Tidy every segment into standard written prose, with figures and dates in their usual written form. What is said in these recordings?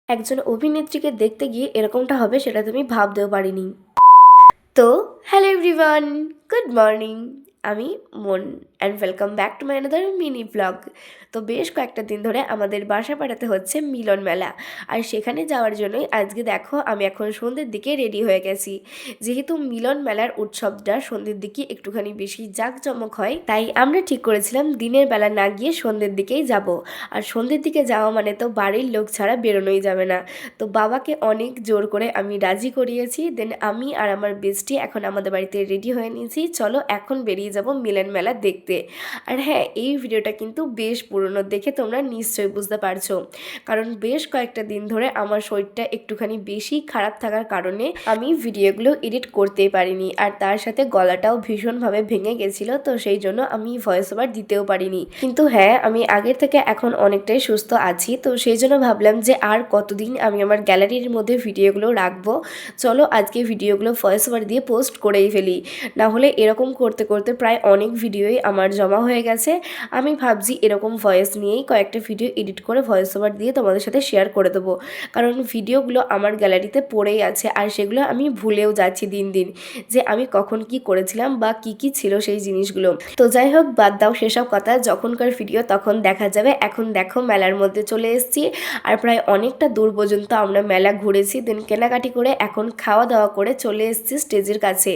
একজন অভিনেত্রীকে দেখতে গিয়ে এরকমটা হবে সেটা তো আমি ভাবতেও পারিনি। তো হ্যালো এভরিওয়ান, গুড মর্নিং। আমি মন and welcome back to my another mini blog. তো বেশ কয়েকটা দিন ধরে আমাদের বাসা পাড়াতে হচ্ছে মিলন মেলা, আর সেখানে যাওয়ার জন্যই আজকে দেখো আমি এখন সন্ধ্যের দিকে রেডি হয়ে গেছি। যেহেতু মিলন মেলার উৎসবটা সন্ধ্যের দিকে একটুখানি বেশি জাঁকজমক হয়, তাই আমরা ঠিক করেছিলাম দিনের বেলা না গিয়ে সন্ধ্যের দিকেই যাব। আর সন্ধ্যের দিকে যাওয়া মানে তো বাড়ির লোক ছাড়া বেরোনোই যাবে না। তো বাবাকে অনেক জোর করে আমি রাজি করিয়েছি। দেন আমি আর আমার বেস্টি এখন আমাদের বাড়িতে রেডি হয়ে নিয়েছি, চলো এখন বেরিয়ে যাব মিলন মেলা দেখতে। আর হ্যাঁ, এই ভিডিওটা কিন্তু বেশ পুরনো, দেখে তোমরা নিশ্চয়ই বুঝতে পারছো, কারণ বেশ কয়েকটা দিন ধরে আমার শরীরটা একটুখানি বেশি খারাপ থাকার কারণে আমি ভিডিওগুলো এডিট করতেই পারিনি, আর তার সাথে গলাটাও ভীষণভাবে ভেঙে গেছিলো, তো সেই জন্য আমি ভয়েস ওভার দিতেও পারিনি। কিন্তু হ্যাঁ, আমি আগের থেকে এখন অনেকটাই সুস্থ আছি, তো সেই জন্য ভাবলাম যে আর কতদিন আমি আমার গ্যালারির মধ্যে ভিডিওগুলো রাখবো, চলো আজকে ভিডিওগুলো ভয়েস ওভার দিয়ে পোস্ট করেই ফেলি। না হলে এরকম করতে করতে প্রায় অনেক ভিডিওই আমার জমা হয়ে গেছে। আমি ভাবছি এরকম ভয়েস নিয়েই কয়েকটা ভিডিও এডিট করে ভয়েস ওভার দিয়ে তোমাদের সাথে শেয়ার করে দেবো, কারণ ভিডিওগুলো আমার গ্যালারিতে পড়েই আছে, আর সেগুলো আমি ভুলেও যাচ্ছি দিন দিন যে আমি কখন কি করেছিলাম বা কি কি ছিল সেই জিনিসগুলো। তো যাই হোক, বাদ দাও সেসব কথা, যখনকার ভিডিও তখন দেখা যাবে। এখন দেখো মেলার মধ্যে চলে এসেছি, আর প্রায় অনেকটা দূর পর্যন্ত আমরা মেলা ঘুরেছি, দেন কেনাকাটি করে এখন খাওয়া দাওয়া করে চলে এসেছি স্টেজের কাছে।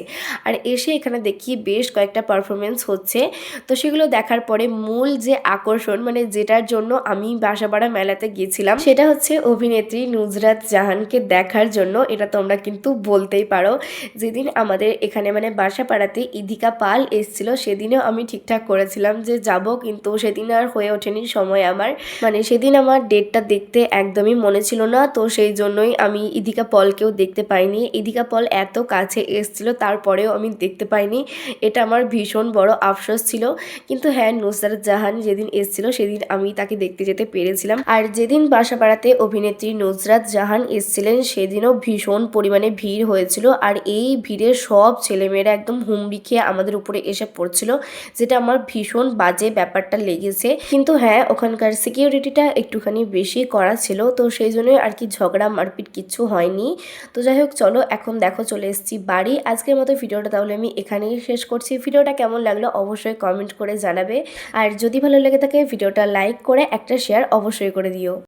আর এসে এখানে দেখি বেশ কয়েকটা পারফরমেন্স হচ্ছে, তো সেগুলো দেখার পরে মূল যে আকর্ষণ, মানে যেটার জন্য আমি বাসাপাড়া মেলাতে গিয়েছিলাম, সেটা হচ্ছে অভিনেত্রী নুসরাত জাহানকে দেখার জন্য। এটা তোমরা কিন্তু বলতেই পারো, যেদিন আমাদের এখানে মানে বাসাপাড়াতে ইধিকা পাল এসেছিল সেদিনও আমি ঠিকঠাক করেছিলাম যে যাব, কিন্তু সেদিন আর হয়ে ওঠেনি সময় আমার, মানে সেদিন আমার ডেটটা দেখতে একদমই মনে ছিল না, তো সেই জন্যই আমি ইধিকা পলকেও দেখতে পাইনি। ইধিকা পল এত কাছে এসেছিল তারপরেও আমি দেখতে পাইনি, এটা আমার ভীষণ বড় আফসোস ছিল। কিন্তু হ্যাঁ, নুসরাত জাহান যেদিন এসেছিল সেদিন আমি তাকে দেখতে যেতে পেরেছিলাম। আর যেদিন বাসাপাড়াতে অভিনেত্রী নুসরাত জাহান এসেছিলেন সেদিনও ভীষণ পরিমাণে ভিড় হয়েছিল, আর এই ভিড়ে সব ছেলেমেয়েরা একদম হুমড়ি খেয়ে আমাদের উপরে এসে পড়ছিল, যেটা আমার ভীষণ বাজে ব্যাপারটা লেগেছে। কিন্তু হ্যাঁ, ওখানকার সিকিউরিটিটা একটুখানি বেশি করা ছিল, তো সেই জন্যই আর কি ঝগড়া মারপিট কিচ্ছু হয়নি। তো যাই হোক, চলো এখন দেখো চলে এসেছি বাড়ি। আজকের মতো ভিডিওটা তাহলে আমি এখানেই শেষ করছি। ভিডিওটা কেমন লাগলো অবশ্যই কমেন্ট করে জানাবে, আর যদি ভালো লেগে থাকে ভিডিওটা লাইক করে একটা শেয়ার অবশ্যই করে দিও।